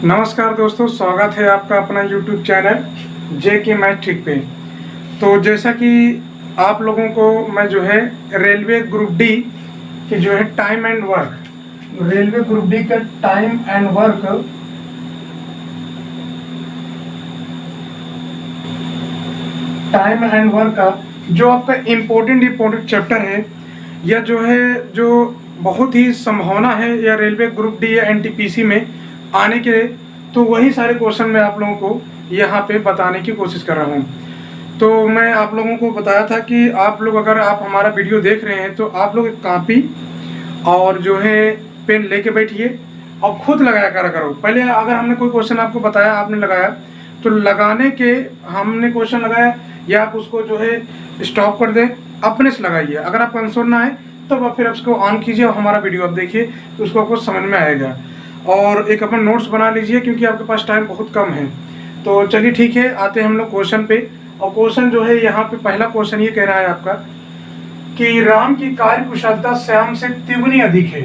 नमस्कार दोस्तों, स्वागत है आपका अपना YouTube चैनल JK मैट्रिक पे। तो जैसा कि आप लोगों को मैं जो है रेलवे ग्रुप डी की जो है time and work, railway group D का टाइम एंड वर्क का जो आपका इम्पोर्टेंट चैप्टर है, यह जो है जो बहुत ही संभावना है या रेलवे ग्रुप डी या NTPC में आने के, तो वही सारे क्वेश्चन मैं आप लोगों को यहाँ पे बताने की कोशिश कर रहा हूँ। तो मैं आप लोगों को बताया था कि आप लोग अगर आप हमारा वीडियो देख रहे हैं तो आप लोग एक कॉपी और जो है पेन लेके बैठिए और खुद लगाया करो। पहले अगर हमने कोई क्वेश्चन आपको बताया, आपने लगाया, तो लगाने के हमने क्वेश्चन लगाया या आप उसको जो है स्टॉप कर दें, अपने से लगाइए। अगर आपको आंसर ना आए तो फिर उसको ऑन कीजिए और हमारा वीडियो आप देखिए, तो उसको आपको समझ में आएगा। और एक अपन नोट्स बना लीजिए क्योंकि आपके पास टाइम बहुत कम है। तो चलिए ठीक है, आते हैं हम लोग क्वेश्चन पे। और क्वेश्चन जो है यहाँ पे पहला क्वेश्चन ये कह रहा है आपका कि राम की कार्य कुशलता श्याम से तिगुनी अधिक है।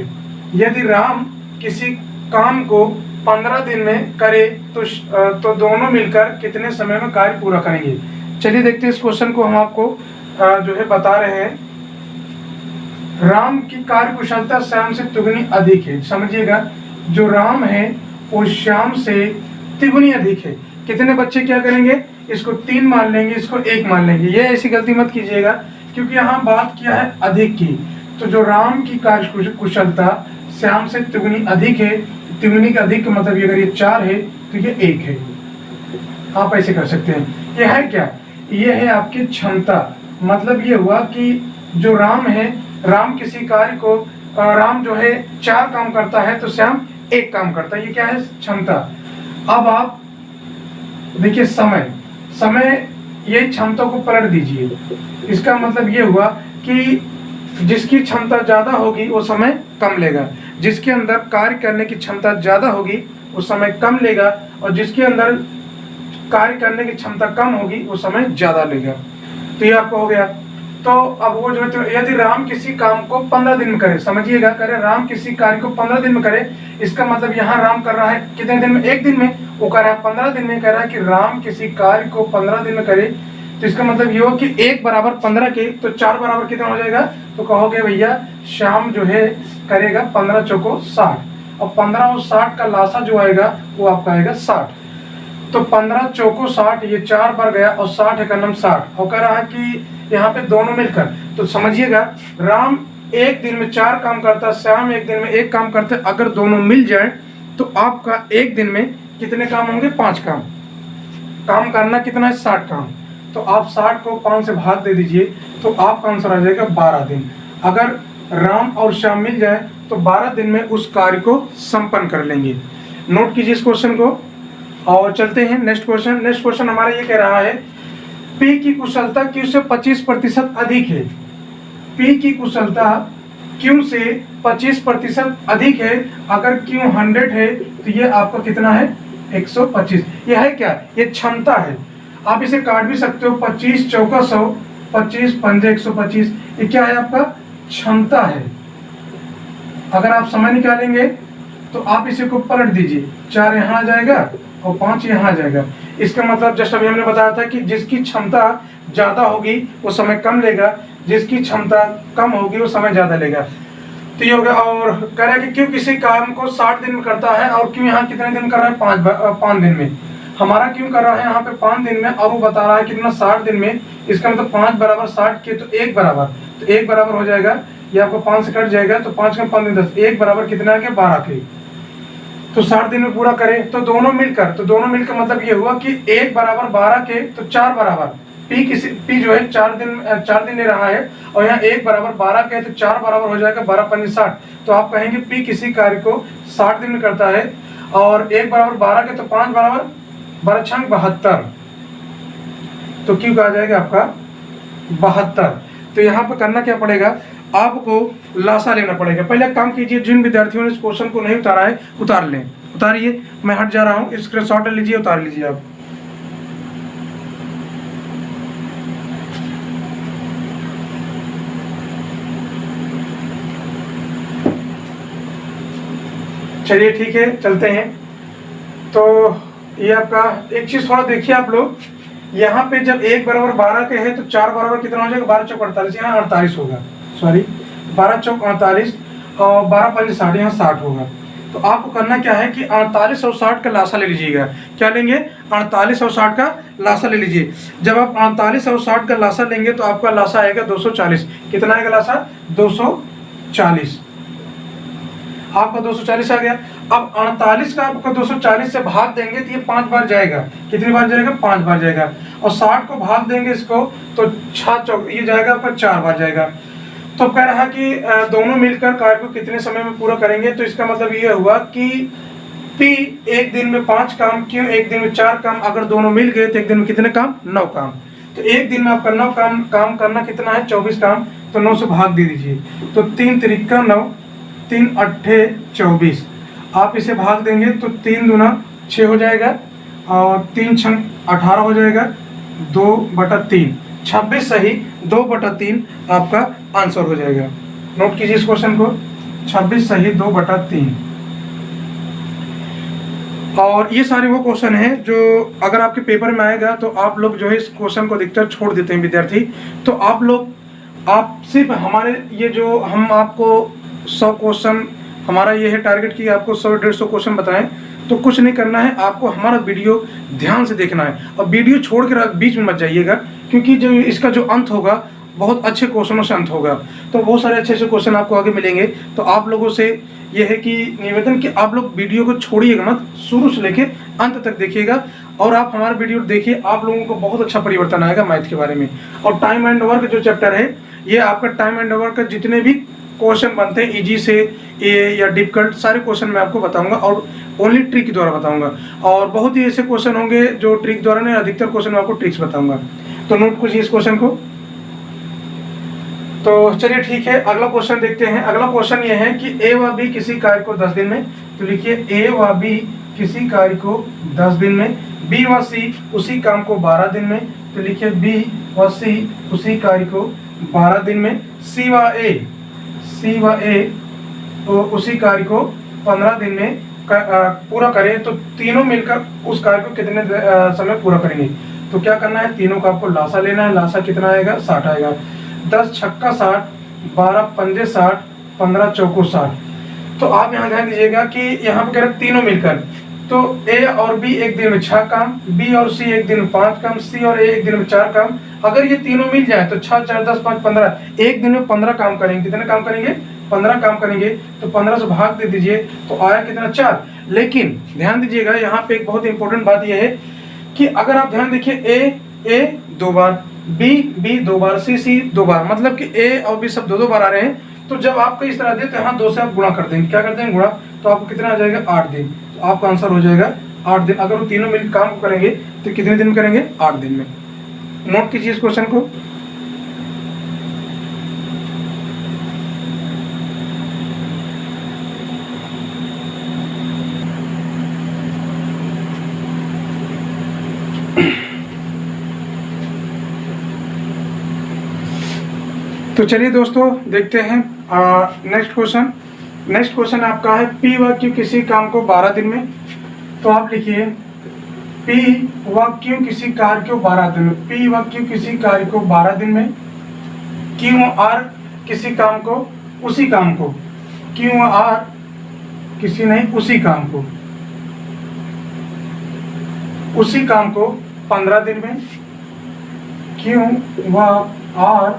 यदि राम किसी काम को 15 दिन में करे तो दोनों मिलकर कितने समय में कार्य पूरा करेंगे। चलिए देखते हैं इस क्वेश्चन को। हम आपको जो है बता रहे हैं, राम की कार्य कुशलता श्याम से तिगुनी अधिक है। समझिएगा, जो राम है वो श्याम से तिगुनी अधिक है। कितने बच्चे क्या करेंगे, इसको 3 मान लेंगे, इसको 1 मान लेंगे। ये ऐसी गलती मत कीजिएगा क्योंकि यहाँ बात किया है अधिक की। तो जो राम की कार्य कुशलता श्याम से तिगुनी अधिक है, तिगुनी का अधिक का मतलब अगर ये 4 है तो ये 1 है। आप ऐसे कर सकते हैं। ये है क्या, ये है आपकी क्षमता। मतलब ये हुआ कि जो राम है, राम किसी कार्य को, राम जो है 4 काम करता है तो श्याम 1 काम करता है। ये क्या है, क्षमता। अब आप देखिए समय ये क्षमता को पलट दीजिए। इसका मतलब ये हुआ कि जिसकी क्षमता ज्यादा होगी वो समय कम लेगा, जिसके अंदर कार्य करने की क्षमता ज्यादा होगी वो समय कम लेगा, और जिसके अंदर कार्य करने की क्षमता कम होगी वो समय ज्यादा लेगा। तो ये आपको हो गया। तो अब वो जो है, तो यदि राम किसी काम को 15 दिन में करे, समझिएगा, करे राम किसी कार्य को 15 दिन में करे, इसका मतलब यहाँ राम कर रहा है कितने दिन में, 1 दिन में। वो कर रहा है 15 दिन में, कह रहा है कि राम किसी कार्य को 15 दिन में करे। तो इसका मतलब ये हो कि 1 बराबर 15 के, तो 4 बराबर कितना हो जाएगा। तो कहोगे भैया श्याम जो है करेगा 15 चौको 60, और 15 और 60 का लासा जो आएगा वो आपका आएगा 60। तो 15 चौको 60, ये 4 बार गया और 60 है का नाम 60। और कह रहा है कि यहाँ पे दोनों मिलकर, तो समझिएगा राम 1 दिन में 4 काम करता है, श्याम 1 दिन में 1 काम करते। अगर दोनों मिल जाए तो आपका 1 दिन में कितने काम होंगे, 5 काम। काम करना कितना है, 60 काम। तो आप 60 को 5 से भाग दे दीजिए तो आपका आंसर आ जाएगा 12 दिन। अगर राम और श्याम मिल जाए तो 12 दिन में उस कार्य को संपन्न कर लेंगे। नोट कीजिए इस क्वेश्चन को और चलते हैं नेक्स्ट क्वेश्चन। नेक्स्ट क्वेश्चन हमारा ये कह रहा है, P की कुशलता Q से 25% अधिक है। P की कुशलता Q से 25% अधिक है। अगर Q 100 है तो ये आपका कितना है, 125। ये है क्या, ये क्षमता है। आप इसे काट भी सकते हो, 25 चौका 100, 25 पंजे 125। ये क्या है, आपका क्षमता है। अगर आप समय निकालेंगे तो आप इसे को पलट दीजिए, 4 यहाँ आ जाएगा और 5 यहाँ आ जाएगा। इसका मतलब जस्ट अभी हमने बताया था कि जिसकी क्षमता ज्यादा होगी वो समय कम लेगा, जिसकी क्षमता कम होगी वो समय ज्यादा लेगा। तो ये हो गया। और कह रहा है कि क्यों किसी काम को 60 दिन में करता है और क्यों यहाँ कितने दिन कर रहा है, 5 दिन में। हमारा क्यों कर रहा है यहाँ पे 5 दिन में, और वो बता रहा है कितना, 60 दिन में। इसका मतलब 5 बराबर 60 के, तो 1 बराबर, तो 1 बराबर हो जाएगा, ये आपको 5 से कट जाएगा, तो 5 का 5 दिन 10, 1 बराबर कितना आ गया, 12 के। तो 60 दिन में पूरा करें तो दोनों मिलकर मतलब ये हुआ कि 1 बराबर 12 के, तो 4 बराबर P जो है 4 दिन ले रहा है, और यहाँ 1 बराबर 12 के, तो 4 बराबर हो जाएगा 12 पंजे 60। तो आप कहेंगे P किसी कार्य को 60 दिन में करता है, और 1 बराबर 12 के, तो 5 बराबर 12 छंग 72। तो Q का आ जाएगा आपका 72। तो यहाँ पर करना क्या पड़ेगा, आपको लासा लेना पड़ेगा। पहले काम कीजिए, जिन विद्यार्थियों ने इस क्वेश्चन को नहीं उतारा है उतार लें। उतारिए, मैं हट जा रहा हूँ, स्क्रीनशॉट ले लीजिए, उतार लीजिए आप। चलिए ठीक है, चलते हैं। तो ये आपका एक चीज़ थोड़ा देखिए आप लोग, यहाँ पे जब 1 बराबर 12 के है तो 4 बराबर कितना हो जाएगा, 12 चौक 48, यहाँ 48 होगा, सॉरी 12 चौक 48 और 12 पंच 60, यहाँ 60 होगा। तो आपको करना क्या है कि 48 और 60 का लासा ले लीजिएगा। क्या लेंगे, 48 और 60 का लासा ले लीजिए। जब आप 48 और 60 का लासा लेंगे तो आपका लासा आएगा 240। कितना आएगा लासा, 240। आपका 240 आ गया। अब 48 का आपका 240 से भाग देंगे तो ये 5 बार जाएगा। कितनी बार जाएगा, 5 बार जाएगा। और 60 को भाग देंगे इसको तो 6 चौक ये जाएगा आपका 4 बार जाएगा। तो कह रहा है कि दोनों मिलकर कार्य को कितने समय में पूरा करेंगे। तो इसका मतलब ये हुआ कि P एक दिन में 5 काम, क्यों एक दिन में 4 काम, अगर दोनों मिल गए तो एक दिन में कितने काम, 9 काम। तो एक दिन में आपका 9 काम करना कितना है, 24 काम। तो 9 से भाग दे दीजिए तो 3 तिरिका 9, 3 अट्ठे 24। आप इसे भाग देंगे तो 3 दूना 6 हो जाएगा और 3 छंग 18 हो जाएगा, 2/3 26 सही 2/3 आपका आंसर हो जाएगा। नोट कीजिए इस क्वेश्चन को, 26 सही 2/3। और ये सारे वो क्वेश्चन हैं जो अगर आपके पेपर में आएगा तो आप लोग जो है इस क्वेश्चन को अधिकतर छोड़ देते हैं विद्यार्थी। तो आप सिर्फ हमारे ये जो हम आपको 100 क्वेश्चन, हमारा ये है टारगेट कि आपको 100-150 क्वेश्चन बताएं। तो कुछ नहीं करना है, आपको हमारा वीडियो ध्यान से देखना है और वीडियो छोड़ कर बीच में मत जाइएगा, क्योंकि जो इसका जो अंत होगा बहुत अच्छे क्वेश्चनों से अंत होगा। तो बहुत सारे अच्छे अच्छे क्वेश्चन आपको आगे मिलेंगे। तो आप लोगों से ये है कि निवेदन कि आप लोग वीडियो को छोड़िएगा मत, शुरू से लेके अंत तक देखिएगा और आप हमारा वीडियो देखिए, आप लोगों को बहुत अच्छा परिवर्तन आएगा मैथ के बारे में। और टाइम एंड वर्क जो चैप्टर है, ये आपका टाइम एंड वर्क का जितने भी क्वेश्चन बनते हैं इजी से या डिफिकल्ट, सारे क्वेश्चन मैं आपको बताऊंगा और ओनली ट्रिक द्वारा बताऊंगा। और बहुत ही ऐसे क्वेश्चन होंगे जो ट्रिक द्वारा नहीं, अधिकतर क्वेश्चन मैं आपको ट्रिक्स बताऊंगा। तो नोट कीजिए इस क्वेश्चन को। तो चलिए ठीक है, अगला क्वेश्चन देखते हैं। अगला क्वेश्चन ये है कि ए व बी किसी कार्य को 10 दिन में, तो लिखिए ए व बी किसी कार्य को 10 दिन में, बी व सी उसी काम को 12 दिन में, तो लिखिए बी व सी उसी कार्य को 12 दिन में, सी व ए तो उसी कार्य को 15 दिन में पूरा करें। तो तीनों मिलकर उस कार्य को कितने समय पूरा करेंगे। तो क्या करना है, तीनों का आपको लासा लेना है। लासा कितना आएगा, 60 आएगा। 10 छक्का 60, 12 पंजे 60, 15 चौको 60। तो आप यहाँ ध्यान दीजिएगा कि यहाँ पे कह रहे तीनों मिलकर, तो ए और बी एक दिन में 6 काम, बी और सी एक दिन में 5 काम, सी और ए एक दिन में 4 काम। अगर ये तीनों मिल जाए तो 6, 4, 10, 5, 15, एक दिन में 15 काम करेंगे। कितने काम करेंगे, 15 काम करेंगे। तो 15 से भाग दे दीजिए तो आया कितना, 4। लेकिन ध्यान दीजिएगा यहाँ पे एक बहुत इंपॉर्टेंट बात यह है कि अगर आप ध्यान देखिए ए 2 बार, बी 2 बार, सी 2 बार, मतलब कि ए और बी सब 2 बार आ रहे हैं। तो जब आपको इस तरह दे तो यहाँ 2 से आप गुणा कर देंगे। क्या करते हैं, गुणा। तो आपको कितना आ जाएगा, 8 दिन। तो आपका आंसर हो जाएगा 8 दिन। अगर वो तीनों मिलकर काम करेंगे तो कितने दिन में करेंगे, 8 दिन में। नोट कीजिए इस क्वेश्चन को। तो चलिए दोस्तों देखते हैं नेक्स्ट क्वेश्चन। नेक्स्ट क्वेश्चन आपका है P व Q किसी काम को 12 दिन में। तो आप लिखिए P व Q किसी कार्य को 12 दिन में, P व Q किसी कार्य को 12 दिन में, Q व R किसी काम को, उसी काम को, Q व R किसी नहीं उसी काम को, उसी काम को 15 दिन में, Q व R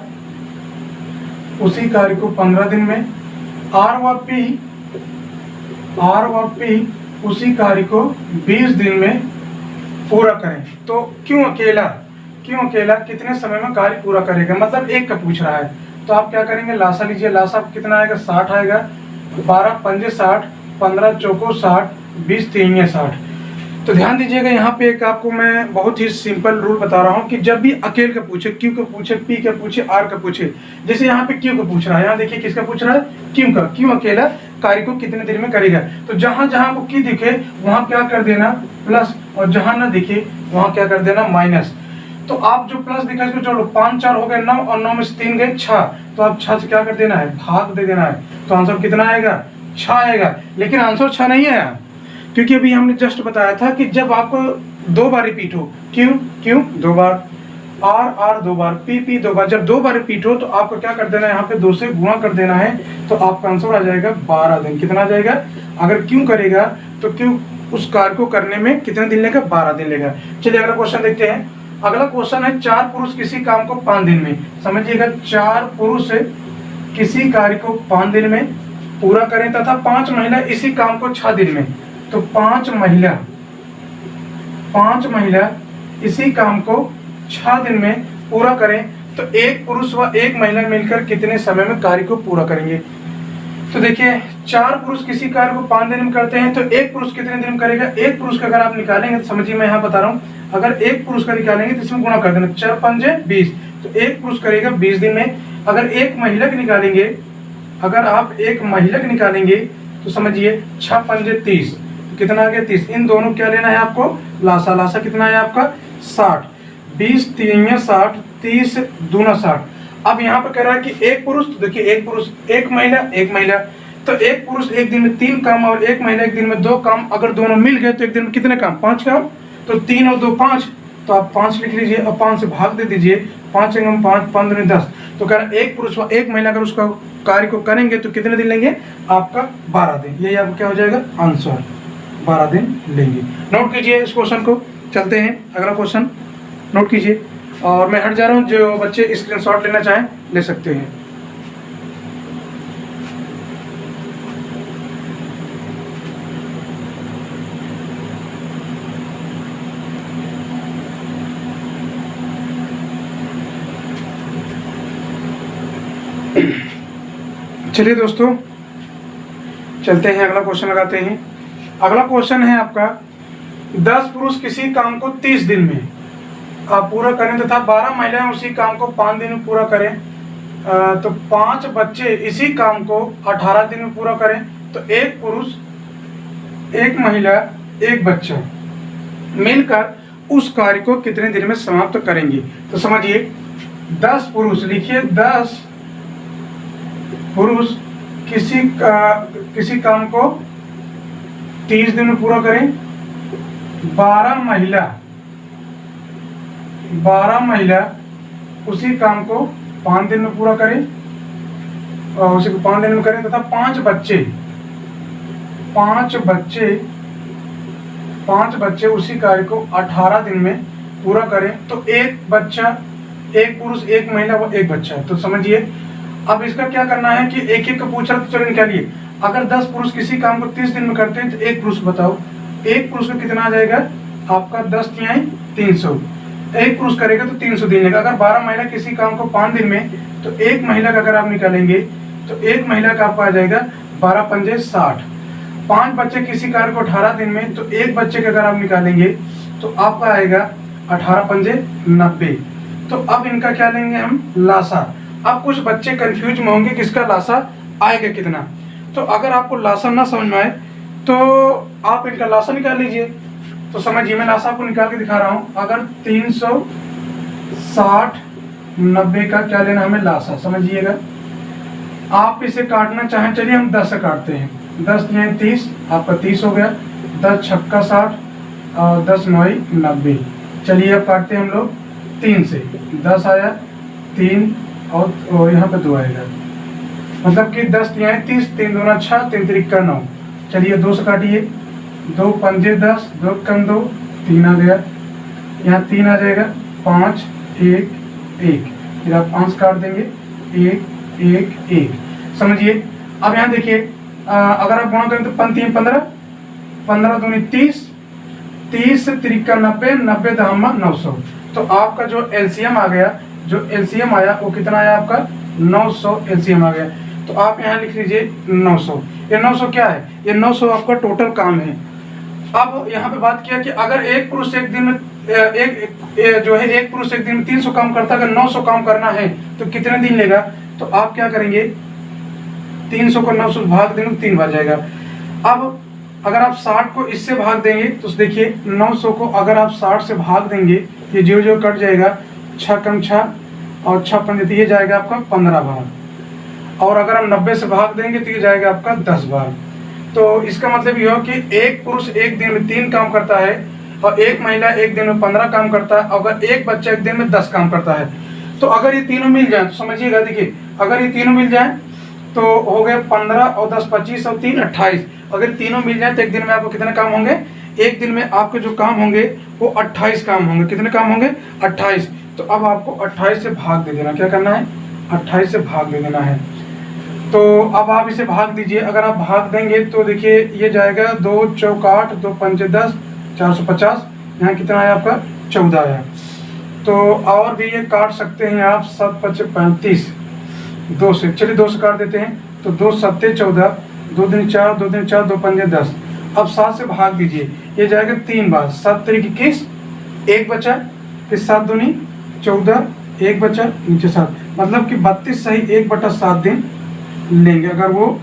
उसी कार्य को 15 दिन में, R व P उसी कार्य को 20 दिन में पूरा करें। तो क्यों अकेला कितने समय में कार्य पूरा करेगा, मतलब एक का पूछ रहा है। तो आप क्या करेंगे, लासा लीजिए। लासा कितना आएगा, 60 आएगा। 12 पंजे 60, 15 चौको 60, 20 तीन 60। तो ध्यान दीजिएगा यहाँ पे एक आपको मैं बहुत ही सिंपल रूल बता रहा हूँ कि जब भी अकेले का पूछे, क्यू का पूछे, पी का पूछे, आर का पूछे, जैसे यहाँ पे क्यू का पूछ रहा है, यहाँ देखिए किसका पूछ रहा है, क्यू का। क्यू अकेला कार्य को कितने देर में करेगा। तो जहां जहां आपको क्यू दिखे वहां क्या कर देना, प्लस, और जहां ना दिखे वहां क्या कर देना, माइनस। तो आप जो प्लस दिखा इसको जोड़ो, 5 4 हो गए 9 और 9 में से 3 गए 6। तो आप 6 से क्या कर देना है, भाग दे देना है। तो आंसर कितना आएगा, 6 आएगा। लेकिन आंसर 6 नहीं है, क्योंकि अभी हमने जस्ट बताया था कि जब आपको 2 बार रिपीट हो, क्यों 2 बार, आर 2 बार, पी 2 बार, जब 2 बार रिपीट हो तो आपको क्या कर देना है, यहाँ पे 2 से गुणा कर देना है, तो आपका आंसर आ जाएगा 12 दिन। कितना आ जाएगा? अगर क्यों करेगा तो क्यों उस कार्य को करने में कितने दिन लेगा? 12 दिन लेगा। चलिए अगला क्वेश्चन देखते हैं। अगला क्वेश्चन है 4 पुरुष किसी काम को 5 दिन में, समझिएगा, 4 पुरुष किसी कार्य को 5 दिन में पूरा करें तथा 5 महिला इसी काम को 6 दिन में। तो 5 महिला इसी काम को 6 दिन में पूरा करें तो एक पुरुष व एक महिला मिलकर कितने समय में कार्य को पूरा करेंगे? तो देखिए 4 पुरुष किसी कार्य को 5 दिन में करते हैं तो एक पुरुष कितने दिन में करेगा? एक पुरुष का अगर आप निकालेंगे तो समझिए मैं यहाँ बता रहा हूँ, अगर एक पुरुष का निकालेंगे तो इसमें गुणा कर देना, 4 पंजे 20, तो एक पुरुष करेगा 20 दिन में। अगर एक महिला के निकालेंगे, अगर आप एक महिला के निकालेंगे तो समझिए 6 पंजे 30, तो कितना आ गया? 30। इन दोनों क्या लेना है आपको? लासा कितना है आपका? 60। 20 3 60, 30 दूना 60। अब यहाँ पर कह रहा है कि एक पुरुष, तो देखिए एक पुरुष एक महिला, तो एक पुरुष एक दिन में 3 काम और एक महिला एक दिन में 2 काम, अगर दोनों मिल गए तो एक दिन में कितने काम? 5 काम। तो 3 और 2 5, तो आप 5 लिख लीजिए और 5 से भाग दे दीजिए, 5 एवं 5 15 10। तो कह रहा है एक पुरुष व एक महिला अगर उसका कार्य को करेंगे तो कितने दिन लेंगे? आपका 12 दिन। यही आपका क्या हो जाएगा? आंसर 12 दिन लेंगे। नोट कीजिए इस क्वेश्चन को। चलते हैं अगला क्वेश्चन, नोट कीजिए। और मैं हट जा रहा हूँ, जो बच्चे स्क्रीनशॉट लेना चाहें ले सकते हैं। चलिए दोस्तों चलते हैं, अगला क्वेश्चन लगाते हैं। अगला क्वेश्चन है आपका 10 पुरुष किसी काम को 30 दिन में पूरा करें तथा 12 महिलाएं उसी काम को 5 दिन में पूरा करें, तो 5 बच्चे इसी काम को 18 दिन में पूरा करें, तो एक पुरुष एक महिला एक बच्चा मिलकर उस कार्य को कितने दिन में समाप्त करेंगे? तो समझिए 10 पुरुष, लिखिए 10 पुरुष किसी काम को 30 दिन में पूरा करें, 12 महिला उसी काम को 5 दिन में पूरा करें, और उसी को 5 दिन में करें तथा 5 बच्चे उसी कार्य को 18 दिन में पूरा करें, तो एक बच्चा, एक पुरुष एक महिला व एक बच्चा। तो समझिए अब इसका क्या करना है कि एक एक का पूछा तो चलो निकालिए। अगर 10 पुरुष किसी काम को 30 दिन में करते हैं तो एक पुरुष बताओ, एक पुरुष का कितना आ जाएगा? आपका 10 तिहाई 300। एक पुरुष करेगा तो 300 दिन लेगा। अगर 12 महिला किसी काम को 5 दिन में, तो एक महिला का अगर आप निकालेंगे तो एक महिला का आपका आ जाएगा 12 पंजे 60। 5 बच्चे किसी कार्य को 18 दिन में, तो एक बच्चे का अगर आप निकालेंगे तो आपका आएगा 18 पंजे 90। तो अब इनका क्या लेंगे हम? लासा। अब कुछ बच्चे कंफ्यूज में होंगे कि इसका लासा आएगा कितना। तो अगर आपको लासा ना समझ में आए तो आप इनका लासा निकाल लीजिए। तो समझिए मैं लासा आपको निकाल के दिखा रहा हूँ। अगर 360 90 का क्या लेना हमें? लासा। समझिएगा आप इसे काटना चाहें, चलिए हम 10 से काटते हैं। 10 तिहाई 30, आपका 30 हो गया। 10 छक्का 60 और 10 नौई 90। चलिए अब काटते हैं हम लोग 3 से। 10 आया, 3 और यहाँ पे 2 आएगा, मतलब कि 10 तिहाई 30, 3 दूना 6, 3 तिरिका 9। चलिए 2 से काटिए, 2 पंजे 10, 2 कम 2, 3 आ गया। यहाँ 3 आ जाएगा, 5 1 1, फिर आप 5 काट देंगे, 1 1 1। समझिए अब यहाँ देखिए, अगर आप गुणा करें तो 5 15, 15 दूनी 30, 30 तिरिका 90, 90 दहम्मा 900। तो आपका जो एलसीएम आ गया, जो एलसीएम आया वो कितना आया आपका? 900 एलसीएम आ गया। तो आप यहाँ लिख लीजिए 900। ये 900 क्या है? ये 900 आपका टोटल काम है। अब यहाँ पे बात किया कि अगर एक पुरुष एक दिन में एक पुरुष एक दिन में 300 काम करता है, अगर 900 काम करना है तो कितने दिन लेगा? तो आप क्या करेंगे? 300 को 900 भाग देंगे, 3 बार जाएगा। अब अगर आप 60 को इससे भाग देंगे तो देखिए 900 को अगर आप 60 से भाग देंगे, ये 0 0 कट जाएगा, 6 कम 6 और 6 पंजे, ये जाएगा आपका 15 बार। और अगर हम 90 से भाग देंगे तो ये जाएगा आपका 10 बार। तो इसका मतलब ये हो कि एक पुरुष एक दिन में 3 काम करता है और एक महिला एक दिन में 15 काम करता है, अगर एक बच्चा एक दिन में 10 काम करता है। तो अगर ये तीनों मिल जाए तो समझिएगा, देखिए अगर ये तीनों मिल जाए तो हो गए 15 और 10 25 और 3 28। अगर तीनों मिल जाए तो एक दिन में आपको कितने काम होंगे, एक दिन में आपके जो काम होंगे वो 28 काम होंगे। कितने काम होंगे, 28। तो अब आपको 28 से भाग दे देना, क्या करना है, 28 से भाग दे देना है। तो अब आप इसे भाग दीजिए। अगर आप भाग देंगे तो देखिए ये जाएगा 2 चौक 8, 2 पंचे 10, 450। यहाँ कितना आया आपका, 14 आया। तो और भी ये काट सकते हैं आप, 7 पचे 35, 2 से, चलिए 2 से काट देते हैं। तो 2 सत्ते 14, 2 दिन 4, 2 दिन 4, 2 पंजे 10। अब 7 से भाग दीजिए, ये जाएगा 3 बार, 7 तरीके 21, 1 बचा, फिर 7 दूनी 14, 1 बचा, नीचे 7, मतलब कि 32 सही 1/7 दिन लेंगे। अगर वो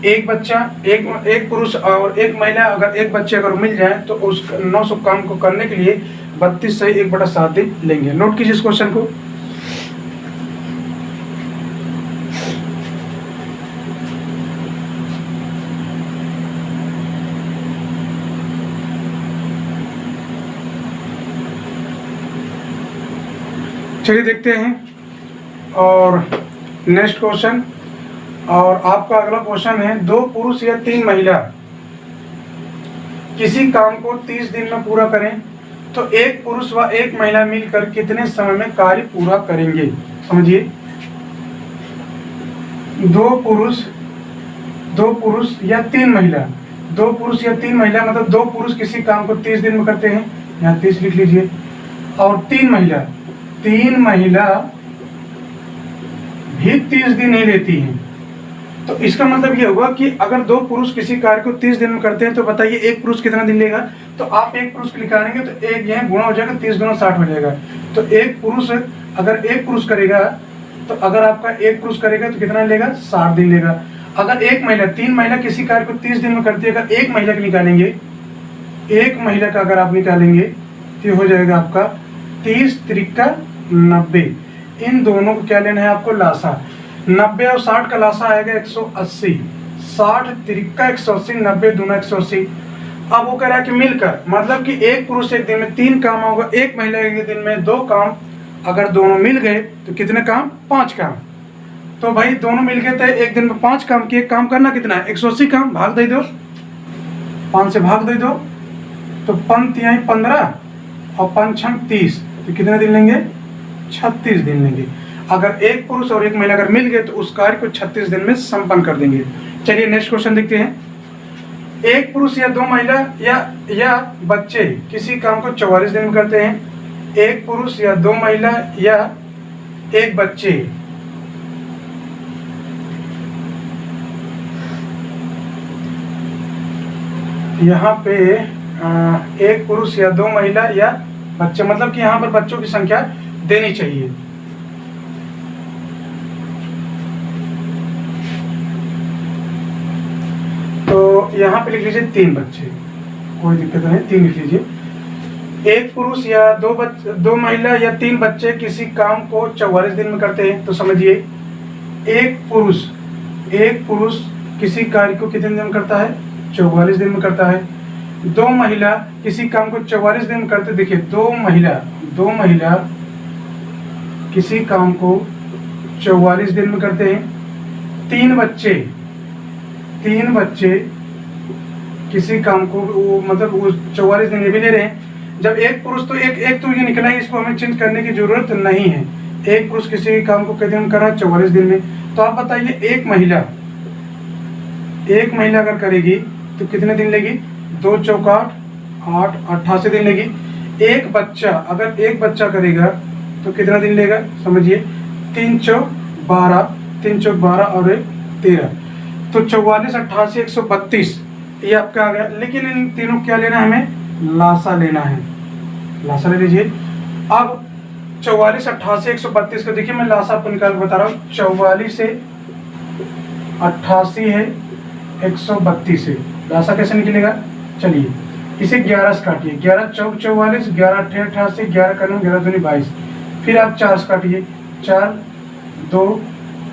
एक बच्चा, एक पुरुष और एक महिला, अगर एक बच्चे अगर मिल जाए तो उस 900 काम को करने के लिए 32 सही 1/7 दिन लेंगे। नोट कीजिए इस क्वेश्चन को। चलिए देखते हैं और नेक्स्ट क्वेश्चन। और आपका अगला क्वेश्चन है, 2 पुरुष या 3 महिला किसी काम को 30 दिन में पूरा करें तो एक पुरुष व एक महिला मिलकर कितने समय में कार्य पूरा करेंगे। समझिए, 2 पुरुष या 3 महिला, 2 पुरुष या 3 महिला मतलब 2 पुरुष किसी काम को 30 दिन में करते हैं, यहाँ 30 लिख लीजिए, और 3 महिला भी 30 दिन नहीं लेती हैं। तो इसका मतलब ये होगा कि अगर 2 पुरुष किसी कार्य को 30 दिन में करते हैं तो बताइए एक पुरुष कितना दिन लेगा। तो आप एक पुरुष को निकालेंगे तो एक यह गुणा हो जाएगा, 30 गुना 60 हो जाएगा। तो एक पुरुष अगर एक पुरुष करेगा तो अगर आपका एक पुरुष करेगा तो कितना लेगा, 60 दिन लेगा। अगर एक महिला, 3 महिला किसी कार्य को 30 दिन में करती है, अगर एक महिला का निकालेंगे, एक महिला का अगर आप निकालेंगे तो हो जाएगा आपका 30 त्रिका 90। इन दोनों को क्या लेना है आपको, लासा। 90 और 60 का लासा आएगा 180, 60 त्रिका 180, 90 दूना 180। अब वो कह रहा है कि मिलकर, मतलब कि एक पुरुष एक दिन में 3 काम होगा, एक महिला एक दिन में 2 काम। अगर दोनों मिल गए तो कितने काम, 5 काम। तो भाई दोनों मिल गए तो एक दिन में 5 काम किए, काम करना कितना है, 180 काम। भाग दे दो, 5 से भाग दे दो, तो 5 यहाँ 15 और 5 30, तो कितने दिन लेंगे, 36 दिन लेंगे। अगर एक पुरुष और एक महिला अगर मिल गए तो उस कार्य को 36 दिन में संपन्न कर देंगे। चलिए नेक्स्ट क्वेश्चन देखते हैं। एक पुरुष या 2 महिला या बच्चे किसी काम को 44 दिन में करते हैं। एक पुरुष या 2 महिला या एक बच्चे यहाँ पे एक पुरुष या 2 महिला या बच्चे, मतलब कि यहाँ पर बच्चों की संख्या देनी चाहिए। तो यहाँ पे लिख लीजिए 3 बच्चे, कोई दिक्कत नहीं, 3 लिख लीजिए। एक पुरुष या 2 महिला या 3 बच्चे किसी काम को 44 दिन में करते हैं। तो समझिए एक पुरुष किसी कार्य को कितने दिन में करता है, 44 दिन में करता है। 2 महिला किसी काम को 44 दिन में करते। देखिए 2 महिला किसी काम को 44 दिन में करते हैं। 3 बच्चे किसी काम को मतलब वो 44 दिन ये भी ले रहे हैं। जब एक पुरुष तो एक तो ये निकला है, इसको हमें चेंज करने की जरूरत नहीं है। एक पुरुष किसी काम को कितने दिन कर रहा है, 44 दिन में। तो आप बताइए एक महिला अगर करेगी तो कितने दिन लेगी, 2 चौक 8, 88 दिन लेगी। एक बच्चा करेगा तो कितना दिन लेगा, समझिए 3 चौक 12 और 1 13, तो 44, 88, 132 ये आपका आ गया। लेकिन इन तीनों क्या लेना है, हमें लासा लेना है। लासा ले लीजिए। अब 44, 88, 132 का देखिए मैं लासा आपको निकाल बता रहा हूँ। 44 से 88 है, 132 है, लासा कैसे निकलेगा। चलिए इसे 11 से काटिए, 11 चौक 44, 11 अट्ठे 88, 11 करूँ 11 दूनी 22। फिर आप 4 से काटिए, 4 2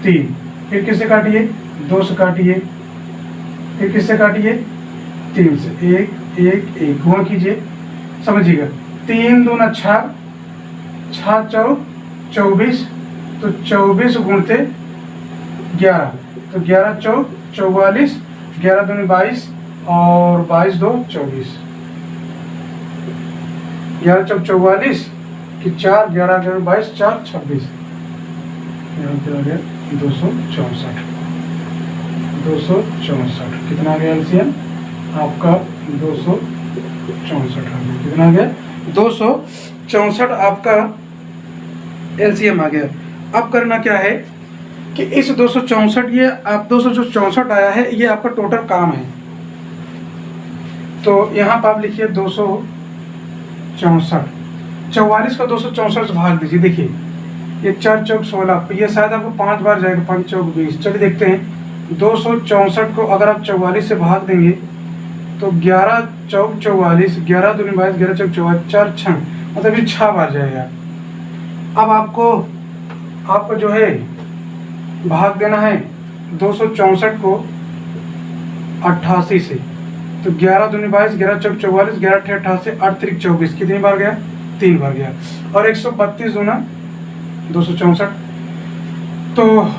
3, फिर किससे काटिए, 2 से काटिए, फिर किससे काटिए, 3 से, 1 1 1 गुणा कीजिए, समझिएगा, 3 दूना 6, 6 चौक 24, तो 24 गुणते 11, तो 11 चौक 44, 11 दूनी 22 और 22 दो 24, 11 चौक 44 कि 4, 11 11 22 4 26, यहाँ पे आ गया 264, 264 कितना आ गया एलसीएम आपका, 264 आ गया, कितना आ गया 264 आपका एलसीएम आ गया। अब करना क्या है कि इस 264, ये आप 264 आया है, ये आपका टोटल काम है, तो यहाँ पर आप लिखिए 264, 44 का 264 से भाग दीजिए, देखिए ये 4 चौक 16, ये शायद आपको 5 बार जाएगा, 5 चौक 20, चलिए देखते हैं 264 को अगर आप 44 से भाग देंगे तो 11 चौक 44, 11 दूनी 22, 11 चौक 44, 4 6, मतलब ये 6 बार जाएगा। अब आपको जो है भाग देना है 264 को 88 से, तो 11 दूनी 22, 11 चौक 44, 11 अट्ठे 88, 8 त्रिक 24, कितनी बार गया, 3 बार गया, और 132 दूना 264, तो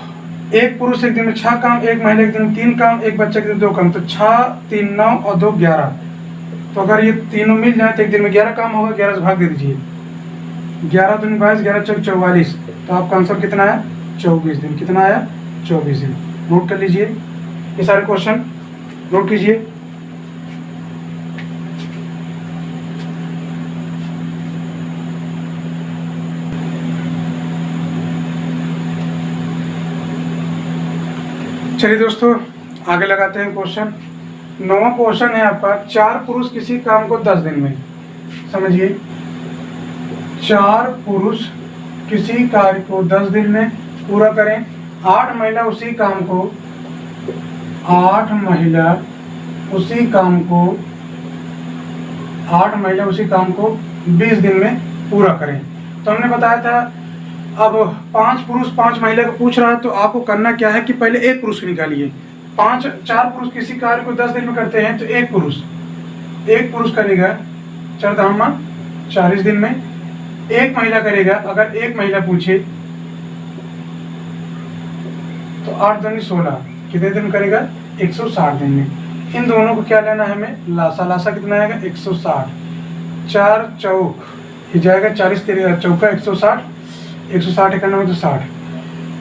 एक पुरुष एक दिन में 6 काम, एक महिला एक दिन में 3 काम, एक बच्चा के दिन 2 काम, तो 6 3 9 और 2 11, तो अगर ये तीनों मिल जाए तो एक दिन में 11 काम होगा, 11 से भाग दे दीजिए, 11 दूनी 22, 11 चौक 44, तो आपका आंसर कितना आया, 24 दिन, कितना आया 24 दिन। नोट कर लीजिए, ये सारे क्वेश्चन नोट कीजिए। चलिए दोस्तों आगे लगाते हैं क्वेश्चन। 9वां क्वेश्चन है आपका, 4 पुरुष किसी काम को 10 दिन में, समझिए 4 पुरुष किसी कार्य को 10 दिन में पूरा करें, 8 महिला उसी काम को 8 महिला उसी काम को 20 दिन में पूरा करें। तो हमने बताया था अब 5 पुरुष 5 महिला को पूछ रहा है, तो आपको करना क्या है कि पहले एक पुरुष निकालिए। 4 पुरुष किसी कार्य को 10 दिन में करते हैं, तो एक पुरुष करेगा 4 धामा 40 दिन में, एक महिला करेगा, अगर एक महिला पूछे तो 8 दूनी 16, कितने दिन करेगा, 160 दिन में। इन दोनों को क्या लेना है हमें, लासा कितना आएगा 160, 4 चौक ये जाएगा 40 चौका 160, 160 91 तो 60,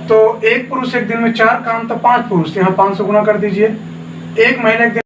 तो एक पुरुष एक दिन में 4 काम, तो 5 पुरुष, यहाँ 5 से गुना कर दीजिए, एक महिला एक दिन